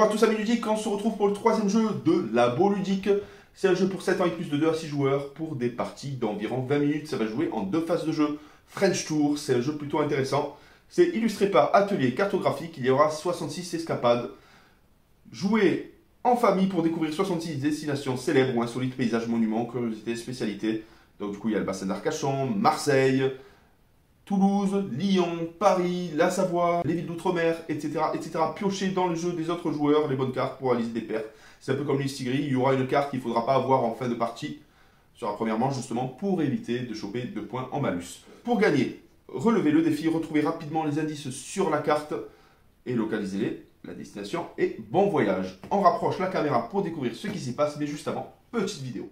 à tous amis ludiques, on se retrouve pour le troisième jeu de Labo Ludique. C'est un jeu pour 7 ans et plus de 2 à 6 joueurs pour des parties d'environ 20 minutes. Ça va jouer en 2 phases de jeu. French Tour, c'est un jeu plutôt intéressant. C'est illustré par Atelier Cartographique. Il y aura 66 escapades. Jouer en famille pour découvrir 66 destinations célèbres ou insolites, paysages, monuments, curiosités, spécialités. Donc du coup, il y a le bassin d'Arcachon, Marseille, Toulouse, Lyon, Paris, la Savoie, les villes d'outre-mer, etc., etc. Piocher dans le jeu des autres joueurs les bonnes cartes pour réaliser des pertes. C'est un peu comme les Stigri, il y aura une carte qu'il ne faudra pas avoir en fin de partie sur la première manche justement pour éviter de choper 2 points en malus. Pour gagner, relevez le défi, retrouvez rapidement les indices sur la carte et localisez-les, la destination et bon voyage. On rapproche la caméra pour découvrir ce qui s'y passe, mais juste avant, petite vidéo.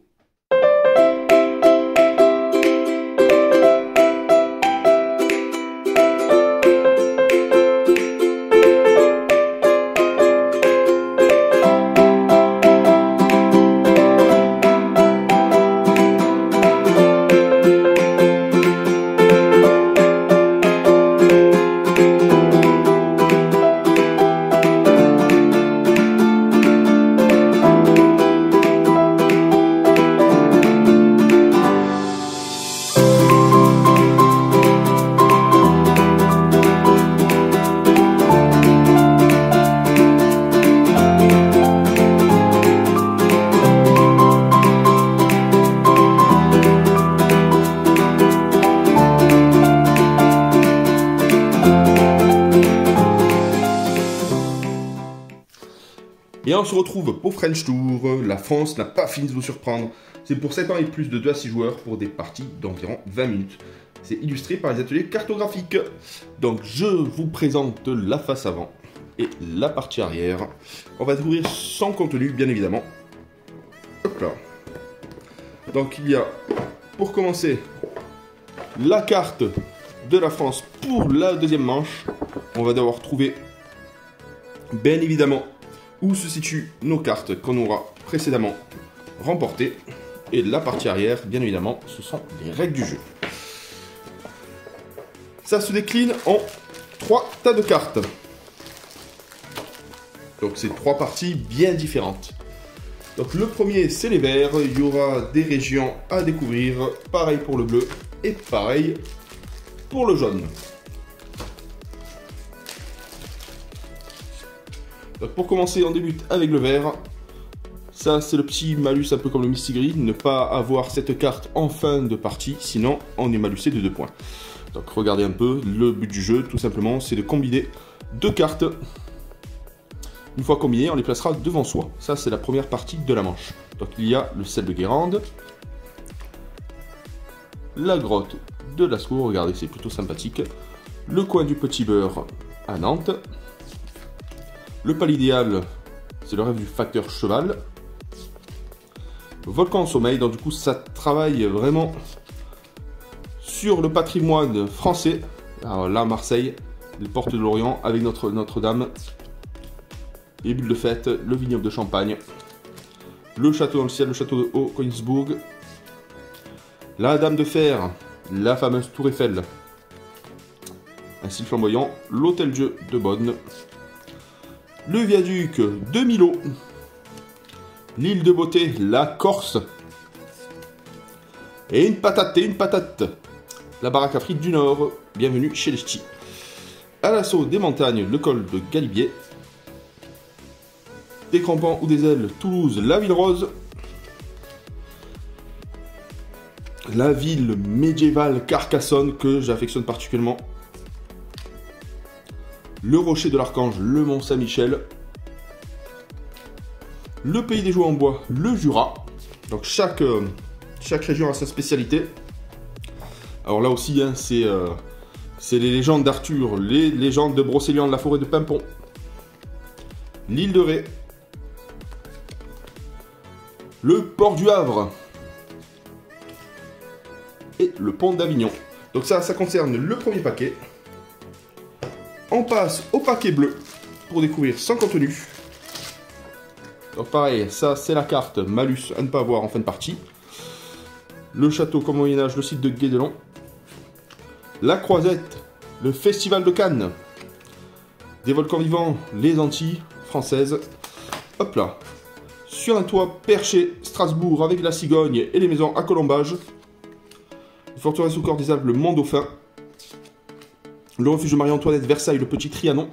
Et on se retrouve pour French Tour. La France n'a pas fini de vous surprendre. C'est pour 7 ans et plus de 2 à 6 joueurs pour des parties d'environ 20 minutes. C'est illustré par les ateliers cartographiques. Donc je vous présente la face avant et la partie arrière. On va découvrir son contenu bien évidemment. Hop là. Donc il y a pour commencer la carte de la France pour la deuxième manche. On va devoir trouver bien évidemment où se situent nos cartes qu'on aura précédemment remportées. Et la partie arrière, bien évidemment, ce sont les règles du jeu. Ça se décline en 3 tas de cartes. Donc c'est 3 parties bien différentes. Donc le premier, c'est les verts. Il y aura des régions à découvrir. Pareil pour le bleu et pareil pour le jaune. Donc pour commencer, on débute avec le vert. Ça, c'est le petit malus un peu comme le Mistigri. Ne pas avoir cette carte en fin de partie, sinon on est malusé de 2 points. Donc regardez un peu, le but du jeu, tout simplement, c'est de combiner 2 cartes. Une fois combinées, on les placera devant soi. Ça, c'est la première partie de la manche. Donc il y a le sel de Guérande, la grotte de Lascaux, regardez, c'est plutôt sympathique. Le coin du Petit Beurre à Nantes. Le pal idéal, c'est le rêve du facteur cheval. Volcan au sommeil, donc du coup ça travaille vraiment sur le patrimoine français. Alors là, Marseille, les portes de l'Orient avec Notre-Dame, les bulles de fête, le vignoble de Champagne, le château dans le ciel, le château de Haut-Königsbourg, la Dame de Fer, la fameuse Tour Eiffel, un style flamboyant, l'Hôtel-Dieu de Bonn, le viaduc de Milo, l'île de Beauté, la Corse, et une patate, la baraque à frites du Nord, bienvenue chez les ch'tis. À l'assaut des montagnes, le col de Galibier, des crampons ou des ailes, Toulouse, la ville rose, la ville médiévale Carcassonne que j'affectionne particulièrement, le rocher de l'Archange, le Mont Saint-Michel, le pays des jouets en bois, le Jura. Donc chaque région a sa spécialité. Alors là aussi, hein, c'est les légendes d'Arthur, les légendes de Brocéliande, la forêt de Pimpon, l'île de Ré, le port du Havre et le pont d'Avignon. Donc ça concerne le premier paquet. On passe au paquet bleu pour découvrir son contenu. Donc pareil, ça c'est la carte malus à ne pas avoir en fin de partie. Le château comme au Moyen-Âge, le site de Guédelon. La Croisette, le festival de Cannes. Des volcans vivants, les Antilles françaises. Hop là. Sur un toit perché, Strasbourg avec la cigogne et les maisons à colombage. Une forteresse au cœur des Alpes, le Mont Dauphin. Le refuge de Marie-Antoinette, Versailles, le Petit Trianon.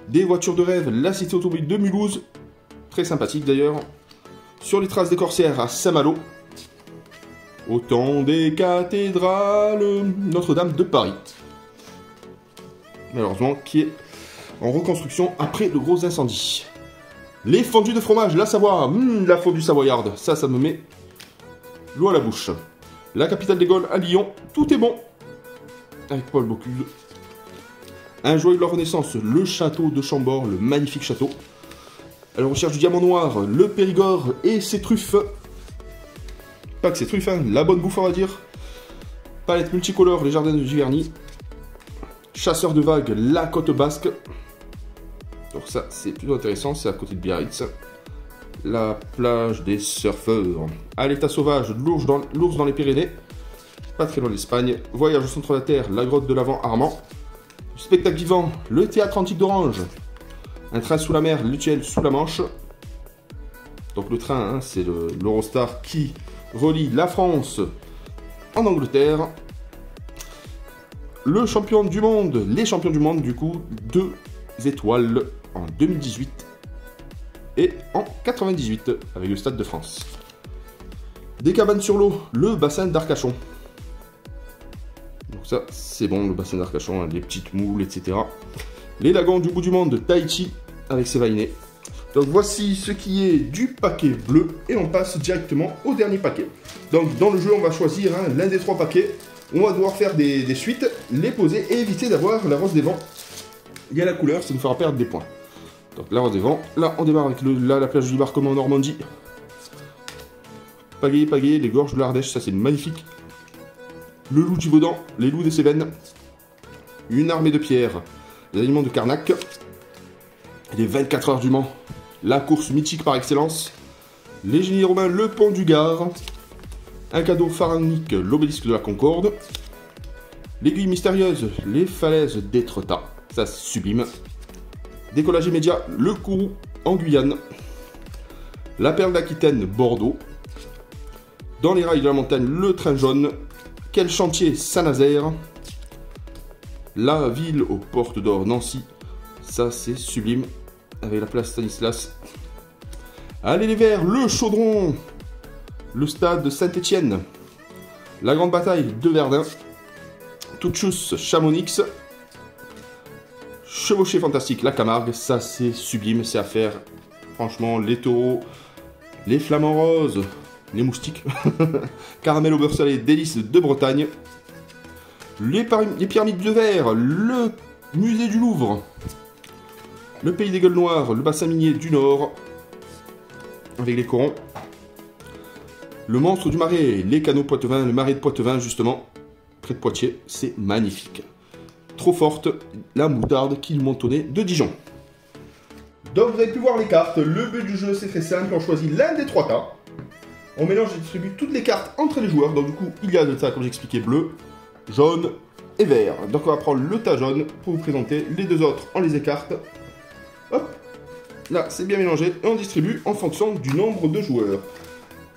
Des voitures de rêve, la cité automobile de Mulhouse. Très sympathique d'ailleurs. Sur les traces des corsaires à Saint-Malo. Au temps des cathédrales, Notre-Dame de Paris. Malheureusement, qui est en reconstruction après le gros incendie. Les fondus de fromage, la Savoie, la fondue savoyarde, ça me met l'eau à la bouche. La capitale des Gaules à Lyon, tout est bon. Avec Paul Bocuse. Un joyau de la Renaissance, le château de Chambord, le magnifique château. À la recherche du diamant noir, le Périgord et ses truffes. Pas que ses truffes, hein, la bonne bouffe on va dire. Palette multicolore, les jardins de Giverny. Chasseur de vagues, la côte basque. Donc ça, c'est plutôt intéressant, c'est à côté de Biarritz. La plage des surfeurs. À l'état sauvage, l'ours dans les Pyrénées. Pas très loin de l'Espagne. Voyage au centre de la Terre, la grotte de l'Avent Armand. Spectacle vivant, le théâtre antique d'Orange. Un train sous la mer, l'UTL sous la Manche. Donc le train, hein, c'est l'Eurostar qui relie la France en Angleterre. Le champion du monde, les champions du monde, du coup, 2 étoiles en 2018 et en 98 avec le Stade de France. Des cabanes sur l'eau, le bassin d'Arcachon. Donc ça, c'est bon, le bassin d'Arcachon, hein, les petites moules, etc. Les lagons du bout du monde, Tahiti, avec ses vainés. Donc voici ce qui est du paquet bleu, et on passe directement au dernier paquet. Donc dans le jeu, on va choisir hein, l'un des 3 paquets. On va devoir faire des suites, les poser et éviter d'avoir la rose des vents. Il y a la couleur, ça nous fera perdre des points. Donc la rose des vents, là on démarre avec la plage du débarquement en Normandie. Pagaie, les gorges de l'Ardèche, ça c'est magnifique. Le loup du Vaudan, les loups des Cévennes. Une armée de pierres, les aliments de Carnac. Les 24 heures du Mans, la course mythique par excellence. Les génies romains, le pont du Gard. Un cadeau pharaonique, l'obélisque de la Concorde. L'aiguille mystérieuse, les falaises d'Étretat. Ça, c'est sublime. Décollage immédiat, le Kourou en Guyane. La perle d'Aquitaine, Bordeaux. Dans les rails de la montagne, le train jaune. Quel chantier, Saint-Nazaire. La ville aux portes d'or, Nancy. Ça, c'est sublime. Avec la place Stanislas. Allez les Verts, le Chaudron. Le stade de Saint-Étienne. La grande bataille de Verdun. Touchous, Chamonix. Chevauché fantastique, la Camargue. Ça, c'est sublime, c'est à faire. Franchement, les taureaux, les flamants roses, les moustiques. Caramel au beurre salé, délices de Bretagne. Les pyramides de verre, le musée du Louvre. Le pays des gueules noires, le bassin minier du Nord. Avec les corons. Le monstre du marais, les canaux Poitevin, le marais de Poitevin, justement, près de Poitiers, c'est magnifique. Trop forte, la moutarde qui montonnait de Dijon. Donc vous avez pu voir les cartes, le but du jeu c'est très simple, on choisit l'un des 3 tas. On mélange et distribue toutes les cartes entre les joueurs, donc du coup il y a de ça, comme j'ai expliqué, bleu, jaune et vert. Donc on va prendre le tas jaune pour vous présenter, les 2 autres on les écarte. Hop, là c'est bien mélangé et on distribue en fonction du nombre de joueurs.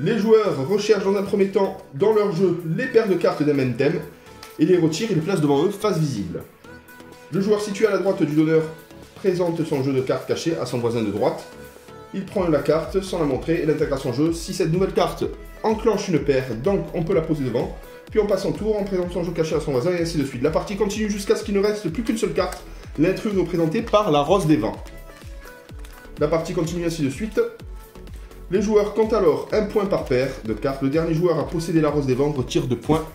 Les joueurs recherchent dans un premier temps dans leur jeu les paires de cartes d'un même thème et les retirent et les placent devant eux face visible. Le joueur situé à la droite du donneur présente son jeu de cartes caché à son voisin de droite. Il prend la carte sans la montrer et l'intègre à son jeu. Si cette nouvelle carte enclenche une paire, donc on peut la poser devant. Puis on passe son tour, on présente son jeu caché à son voisin et ainsi de suite. La partie continue jusqu'à ce qu'il ne reste plus qu'une seule carte, l'intrus représenté par la rose des vents. La partie continue ainsi de suite. Les joueurs comptent alors un point par paire de cartes. Le dernier joueur à posséder la rose des vents retire 2 points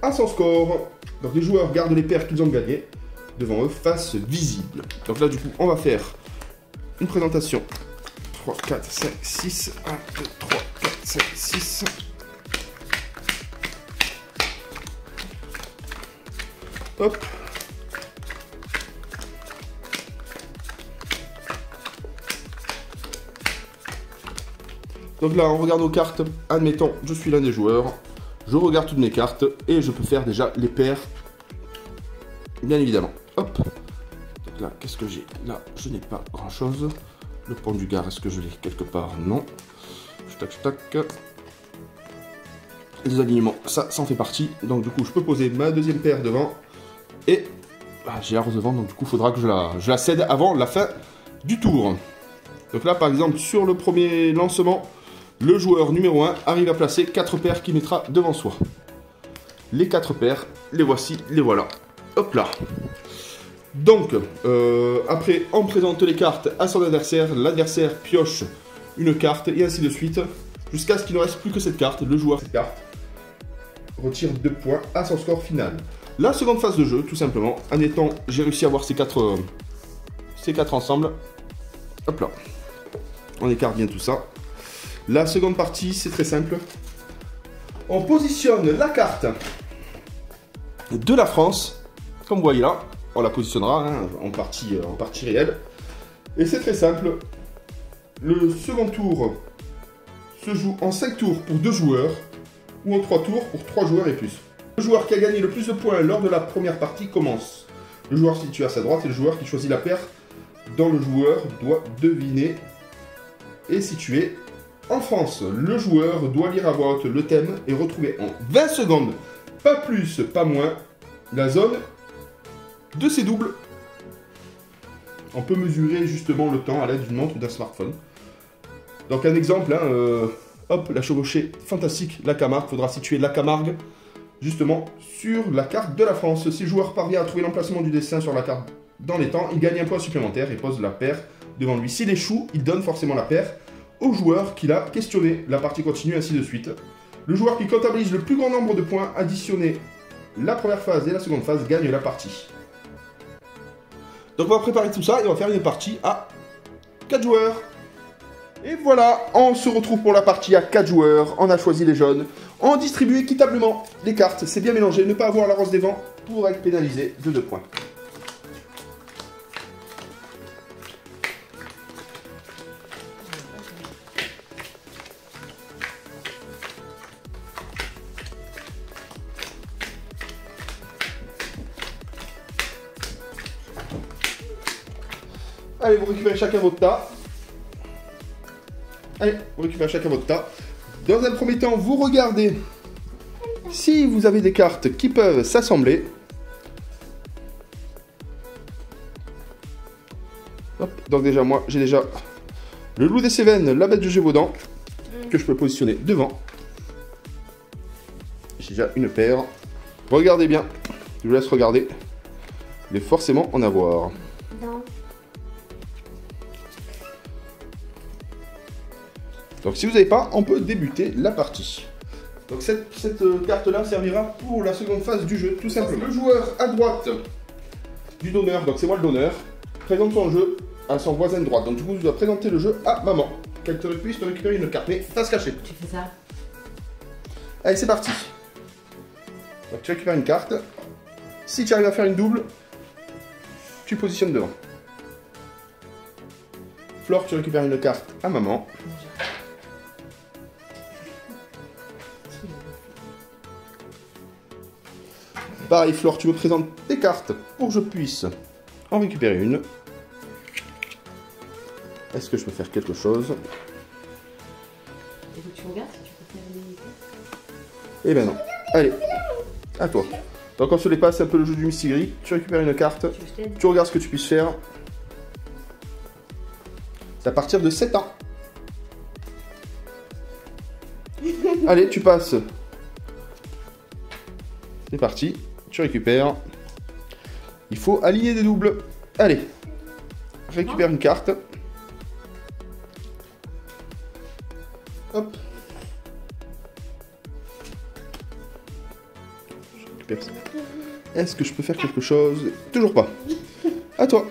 à son score. Donc les joueurs gardent les paires qu'ils ont gagnées devant eux face visible. Donc là du coup on va faire une présentation. 3, 4, 5, 6, 1, 2, 3, 4, 5, 6. Hop. Donc là on regarde nos cartes, admettons je suis l'un des joueurs, je regarde toutes mes cartes et je peux faire déjà les paires, bien évidemment. Hop. Donc là qu'est-ce que j'ai? Là je n'ai pas grand chose. Le pont du Gard, est-ce que je l'ai quelque part? Non. Tac. Les alignements, ça en fait partie. Donc du coup, je peux poser ma deuxième paire devant. Et j'ai la rose devant, donc du coup, il faudra que je la cède avant la fin du tour. Donc là, par exemple, sur le premier lancement, le joueur numéro 1 arrive à placer 4 paires qu'il mettra devant soi. Les 4 paires, les voici, les voilà. Hop là. Donc, après, on présente les cartes à son adversaire. L'adversaire pioche une carte et ainsi de suite. Jusqu'à ce qu'il ne reste plus que cette carte. Le joueur de cette carte retire 2 points à son score final. La seconde phase de jeu, tout simplement, en étant, j'ai réussi à avoir ces quatre ensemble. Hop là. On écarte bien tout ça. La seconde partie, c'est très simple. On positionne la carte de la France, comme vous voyez là. On la positionnera hein, en partie réelle. Et c'est très simple. Le second tour se joue en 5 tours pour 2 joueurs ou en 3 tours pour 3 joueurs et plus. Le joueur qui a gagné le plus de points lors de la première partie commence. Le joueur situé à sa droite est le joueur qui choisit la paire dont le joueur doit deviner et situer en France. Le joueur doit lire à voix haute le thème et retrouver en 20 secondes, pas plus, pas moins, la zone de ses doubles. On peut mesurer justement le temps à l'aide d'une montre ou d'un smartphone. Donc un exemple, hein, hop, la chevauchée fantastique, la Camargue, il faudra situer la Camargue justement sur la carte de la France. Si le joueur parvient à trouver l'emplacement du dessin sur la carte dans les temps, il gagne un point supplémentaire et pose la paire devant lui. S'il échoue, il donne forcément la paire au joueur qui l'a questionné. La partie continue, ainsi de suite. Le joueur qui comptabilise le plus grand nombre de points additionnés la première phase et la seconde phase gagne la partie. Donc on va préparer tout ça et on va faire une partie à 4 joueurs. Et voilà, on se retrouve pour la partie à 4 joueurs. On a choisi les jaunes. On distribue équitablement les cartes. C'est bien mélangé. Ne pas avoir la rose des vents pour être pénalisé de 2 points. Allez, vous récupérez chacun votre tas. Allez, vous récupérez chacun votre tas. Dans un premier temps, vous regardez si vous avez des cartes qui peuvent s'assembler. Donc déjà, moi, j'ai déjà le loup des Cévennes, la bête de Gévaudan, que je peux positionner devant. J'ai déjà une paire. Regardez bien. Je vous laisse regarder. Il est forcément en avoir. Non. Donc si vous n'avez pas, on peut débuter la partie. Donc cette carte-là servira pour la seconde phase du jeu, tout simplement. Le joueur à droite du donneur, donc c'est moi le donneur, présente son jeu à son voisin de droite. Donc du coup, je dois présenter le jeu à maman. Qu'elle te puisse te récupérer une carte, mais face cachée. Tu fais ça. Allez, c'est parti. Donc tu récupères une carte. Si tu arrives à faire une double, tu positionnes devant. Flore, tu récupères une carte à maman. Pareil, Flore, tu me présentes tes cartes pour que je puisse en récupérer une. Est-ce que je peux faire quelque chose? Tu regardes si tu peux faire des... Eh ben non. Allez, à toi. Donc on se les passe, c'est un peu le jeu du Mistigris. Tu récupères une carte, tu regardes ce que tu puisses faire. C'est à partir de 7 ans. Allez, tu passes. C'est parti. Tu récupères. Il faut aligner des doubles. Allez. Récupère une carte. Hop. Je récupère ça. Est-ce que je peux faire quelque chose? Toujours pas. À toi.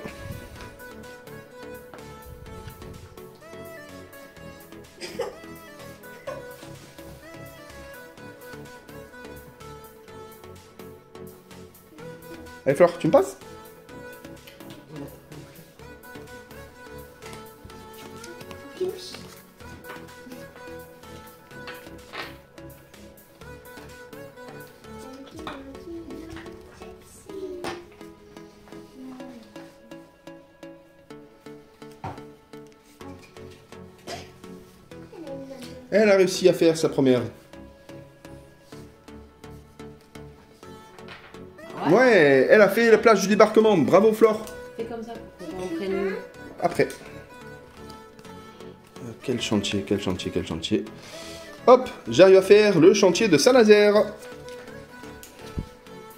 Allez Flore, tu me passes? Elle a réussi à faire sa première. Ouais, elle a fait la plage du débarquement. Bravo, Flore. C'est comme ça pour qu'on prenne. Après. Quel chantier, quel chantier, quel chantier. Hop, j'arrive à faire le chantier de Saint-Nazaire.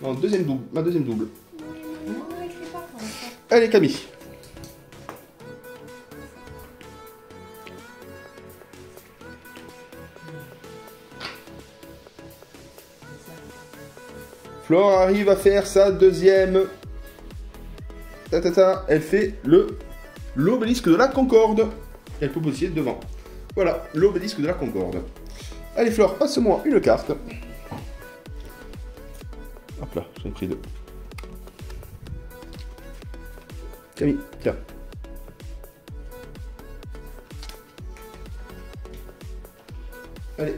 En deuxième double, ma deuxième double. Non, je fais pas comme ça. Allez, Camille. Flore arrive à faire sa deuxième. Elle fait l'obélisque de la Concorde. Elle peut positionner devant. Voilà, l'obélisque de la Concorde. Allez, Flore, passe-moi une carte. Hop là, j'en ai pris deux. Camille, tiens. Allez.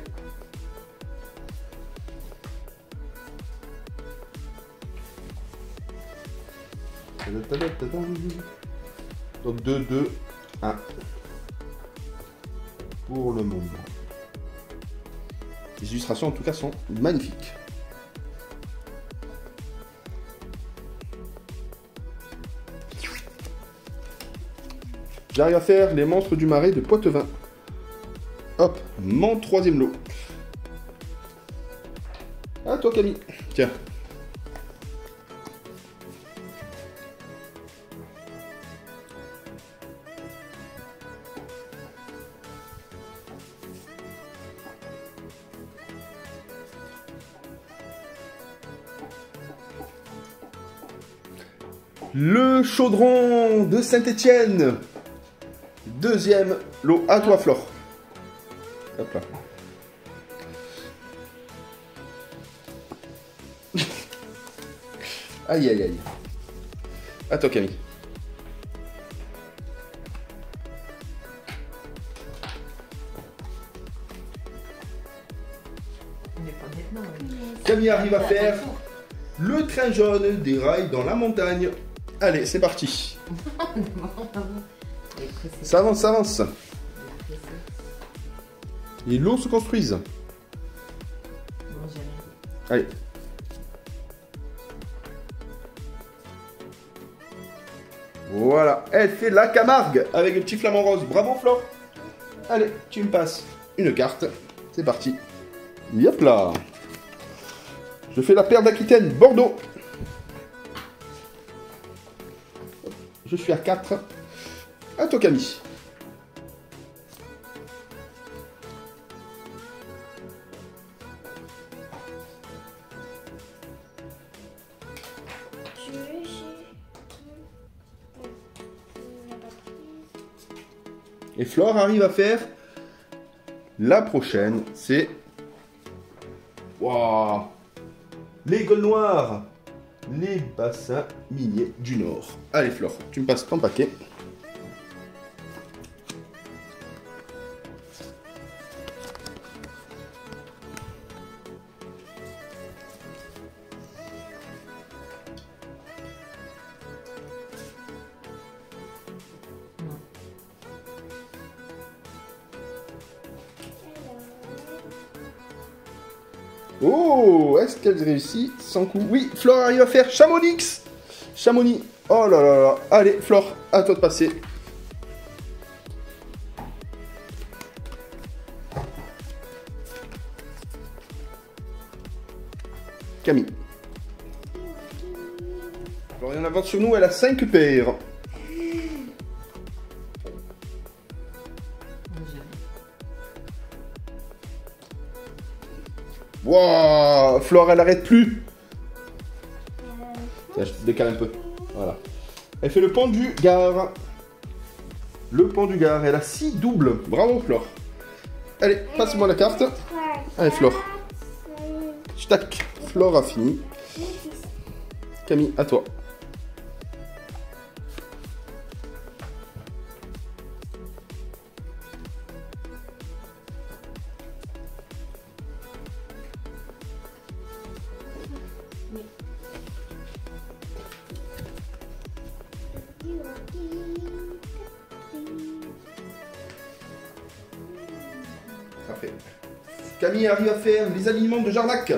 Donc 2, 2, 1. Pour le moment. Les illustrations en tout cas sont magnifiques. J'arrive à faire les monstres du marais de Poitevin. Hop, mon troisième lot. À toi Camille. Tiens. Le chaudron de Saint-Étienne. Deuxième lot. À toi, Flore. Hop là. Aïe, aïe, aïe. À toi, Camille. On est pas maintenant. Camille arrive à faire le train jaune des rails dans la montagne. Allez, c'est parti. Ça avance, ça avance. Les lots se construisent. Non, j'ai rien. Allez. Voilà, elle fait la Camargue avec le petit flamant rose. Bravo, Flore. Allez, tu me passes une carte. C'est parti. Yop là. Je fais la perle d'Aquitaine, Bordeaux. Je suis à 4. À toi, Camille. Et Flore arrive à faire la prochaine. C'est... Waouh! Les gueules noires. Les bassins miniers du Nord. Allez, Flore, tu me passes ton paquet. Oh, est-ce qu'elle réussit sans coup? Oui, Flore arrive à faire Chamonix. Chamonix. Oh là là là. Allez, Flore, à toi de passer. Camille. Alors, il y en avance sur nous, elle a 5 paires. Wouah, Flore, elle arrête plus. Tiens, je décale un peu. Voilà. Elle fait le pont du Gard. Le pont du Gard. Elle a 6 doubles. Bravo, Flore. Allez, passe-moi la carte. Allez, Flore. Tac. Flore a fini. Camille, à toi. Parfait. Camille arrive à faire les aliments de Jarnac.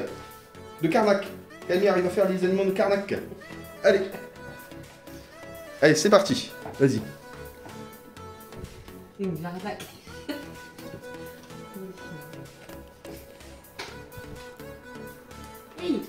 De Carnac. Camille arrive à faire les aliments de Carnac. Allez. Allez, c'est parti. Vas-y. Une varvac. Oui.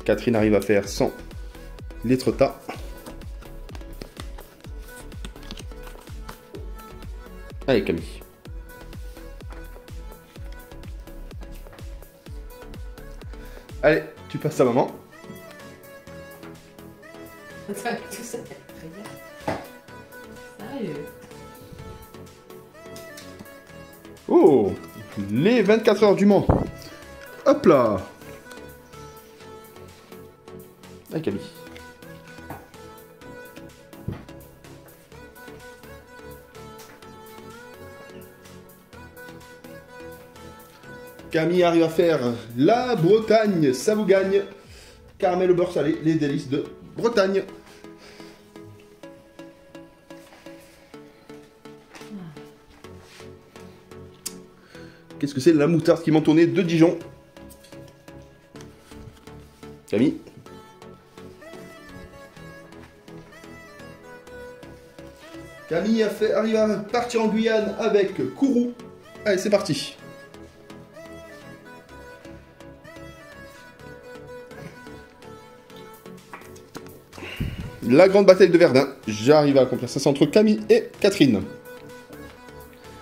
Catherine arrive à faire 100 l'étretat. Allez Camille. Allez, tu passes à maman. Tout ça, très bien. Sérieux. Oh, les 24 heures du Mans. Hop là. Allez Camille. Camille arrive à faire la Bretagne, ça vous gagne. Caramel au beurre salé, les délices de Bretagne. Qu'est-ce que c'est la moutarde qui m'entonnait de Dijon? Camille. Camille arrive à partir en Guyane avec Kourou. Allez, c'est parti. La grande bataille de Verdun. J'arrive à accomplir ça entre Camille et Catherine.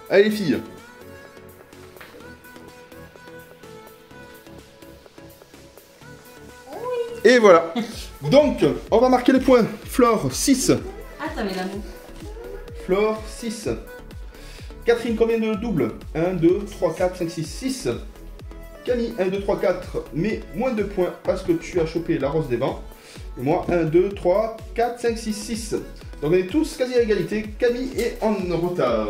Allez les filles. Et voilà. Donc, on va marquer les points. Flore, 6. Attends, mais l'amour. Flore, 6. Catherine, combien de doubles? 1, 2, 3, 4, 5, 6, 6. Camille, 1, 2, 3, 4, mais moins de points parce que tu as chopé la rose des vents. Et moi, 1, 2, 3, 4, 5, 6, 6. Donc on est tous quasi à égalité. Camille est en retard.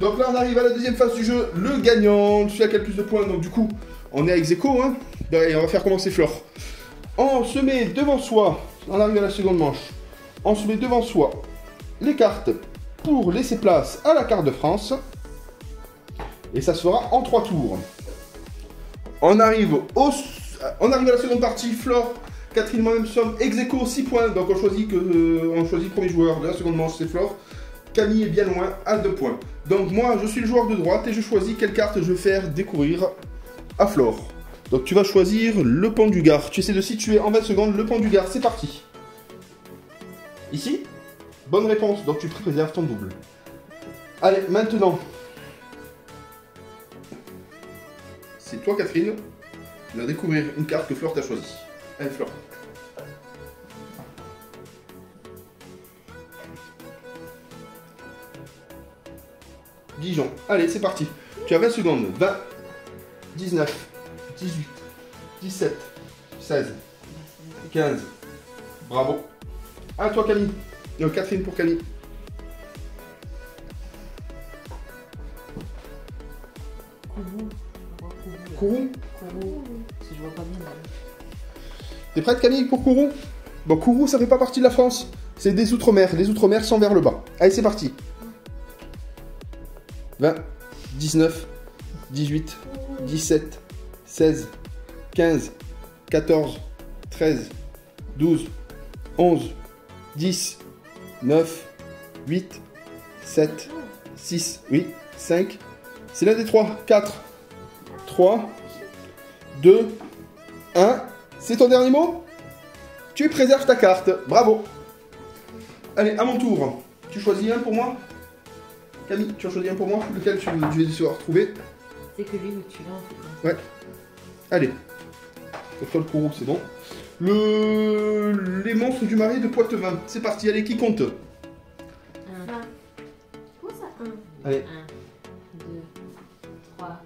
Donc là, on arrive à la deuxième phase du jeu. Le gagnant, celui qui a le plus de points. Donc du coup, on est à ex-aequo. Hein. Et on va faire commencer Flore. On se met devant soi. On arrive à la seconde manche. On se met devant soi les cartes pour laisser place à la carte de France. Et ça se fera en 3 tours. On arrive à la seconde partie. Flore, Catherine et moi-même sommes ex-aequo 6 points. Donc on choisit le premier joueur de la seconde manche, c'est Flore. Camille est bien loin à 2 points. Donc moi, je suis le joueur de droite et je choisis quelle carte je vais faire découvrir à Flore. Donc tu vas choisir le pont du Gard. Tu essaies de situer en 20 secondes le pont du Gard. C'est parti. Ici. Bonne réponse. Donc tu préserves ton double. Allez, maintenant. C'est toi, Catherine. Tu vas découvrir une carte que Flore t'a choisie. Allez, Flore. Dijon. Allez, c'est parti. Tu as 20 secondes. 20, 19, 18, 17, 16, 15. Bravo. À toi, Camille. Catherine pour Camille. Kourou. Si je vois pas bien. T'es prête, Camille, pour Kourou? Bon, Kourou, ça fait pas partie de la France. C'est des Outre-mer. Les Outre-mer sont vers le bas. Allez, c'est parti. 20, 19, 18, 17, 16, 15, 14, 13, 12, 11, 10, 9, 8, 7, 6, oui, 5. C'est l'un des 3. 4, 3, 2, 1. C'est ton dernier mot? Tu préserves ta carte. Bravo. Allez, à mon tour. Tu choisis un pour moi? Camille, tu as choisi un pour moi? Lequel tu vais devoir retrouver? C'est que lui, tu l'as en fait. Ouais. Allez. Pour toi, le Kourou, c'est bon. Les monstres du marais de Poitevin. C'est parti, allez, qui compte? 1, Comment ça? Allez. 1, 2, 3,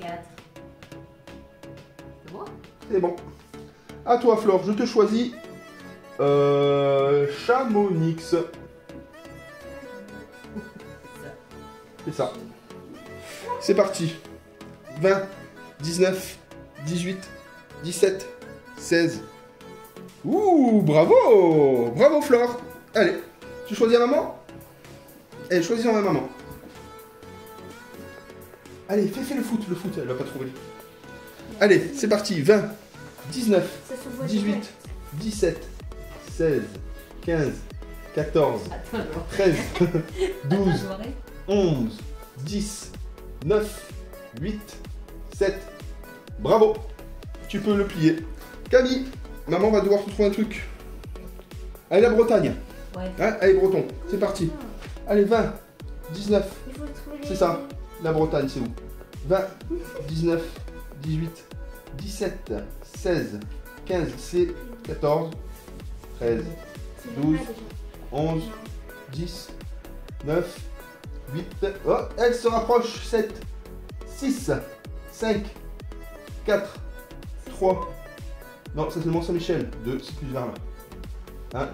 4. C'est bon? C'est bon. À toi, Flore, je te choisis Chamonix. C'est ça. C'est parti. 20, 19, 18, 17, 16. Ouh, bravo! Bravo, Flore. Allez, tu choisis la maman? Allez, choisis la maman. Allez, fais le foot, elle va pas trouver. Allez, c'est parti. 20, 19, 18, 17, 16, 15, 14, 13, 12, 11, 10, 9, 8, 7. Bravo. Tu peux le plier. Camille, maman va devoir te trouver un truc. Allez, la Bretagne. Ouais. Hein, allez, breton. C'est parti. Allez, 20, 19. C'est ça. La Bretagne, c'est où? 20, 19, 18, 17, 16, 15, c'est 14, 13, 12, 11, 10, 9, 8. Oh, elle se rapproche. 7, 6, 5, 4, 3. Non, ça c'est le Mont-Saint-Michel. 2, c'est plus vers là. Hein?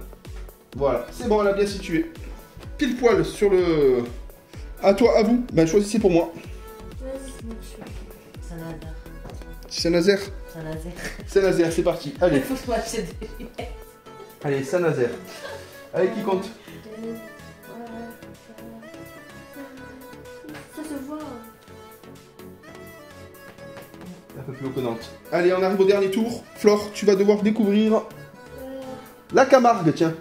Voilà, c'est bon, elle a bien situé. Pile poil sur le... À toi, à vous. Ben, choisissez pour moi. Saint-Nazaire. Saint-Nazaire. Saint-Nazaire. Saint-Nazaire, c'est parti. Allez, Faut que je m'achète des lunettes. allez, Saint-Nazaire. Allez, qui compte? Ça se voit. Un peu plus haut que Nantes. Allez, on arrive au dernier tour. Flore, tu vas devoir découvrir la Camargue, tiens.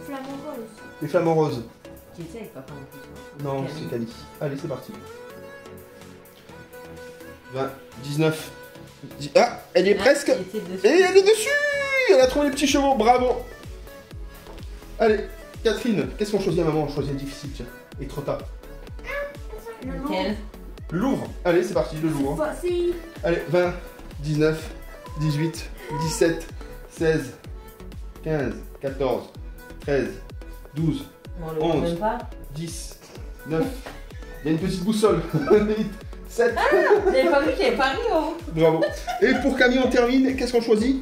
Flamant rose. Les flamants roses. Qui était avec papa en plus. Non, Camille. c'est Camille. Allez, c'est parti. 20, 19. Ah, elle y est presque. Qui était dessus. Et elle est dessus. Elle a trouvé les petits chevaux, bravo. Allez, Catherine, qu'est-ce qu'on choisit à maman? On choisit difficile, tiens. Et trop tard. Lequel? Le Louvre. Allez, c'est parti, le Louvre. Voici. Allez, 20, 19, 18, 17, 16, 15, 14, 13, 12, On le 11. voit même pas. 10, 9. Il y a une petite boussole. 8, 7. J'avais pas vu qu'il y avait Paris en haut. Bravo. Et pour Camille, on termine. Qu'est-ce qu'on choisit?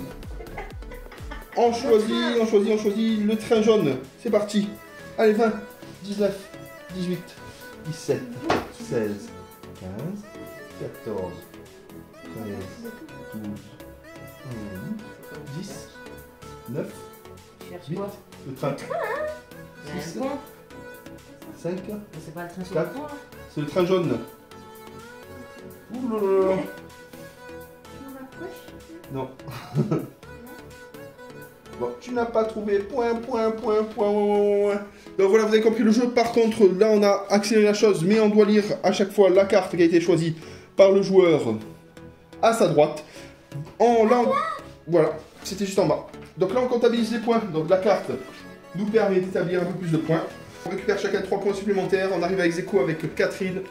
On choisit le train jaune. C'est parti. Allez, 20, 19, 18, 17, 16, 15, 14, 13, 12, 11, 10, 9, Tu cherches 8. quoi? Le train. Il y a Six. un pont. 5. C'est pas le train sur Quatre. le pont là? C'est le train jaune. Ouh là là là. On rapproche. Non. Bon, tu n'as pas trouvé. Point. Donc voilà, vous avez compris le jeu. Par contre, là, on a accéléré la chose, mais on doit lire à chaque fois la carte qui a été choisie par le joueur à sa droite. Voilà, c'était juste en bas. Donc là, on comptabilise les points. Donc la carte nous permet d'établir un peu plus de points. On récupère chacun 3 points supplémentaires. On arrive à ex-aequo avec Catherine,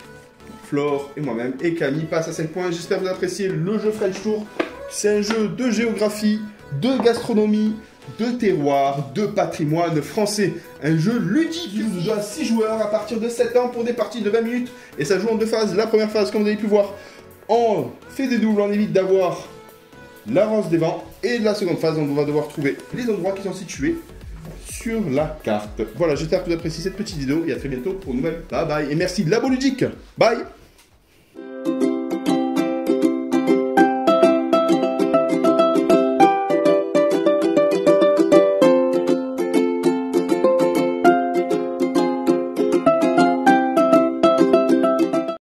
Flore et moi-même. Et Camille passe à 5 points. J'espère que vous appréciez le jeu French Tour. C'est un jeu de géographie, de gastronomie, de terroir, de patrimoine français. Un jeu ludique, un jeu à 6 joueurs à partir de 7 ans pour des parties de 20 minutes. Et ça joue en 2 phases. La première phase, comme vous avez pu voir, on fait des doubles, on évite d'avoir la rose des vents. Et la seconde phase, on va devoir trouver les endroits qui sont situés sur la carte. Voilà, j'espère que vous appréciez cette petite vidéo et à très bientôt pour une nouvelle. Bye bye. Et merci Labo Ludique. Bye.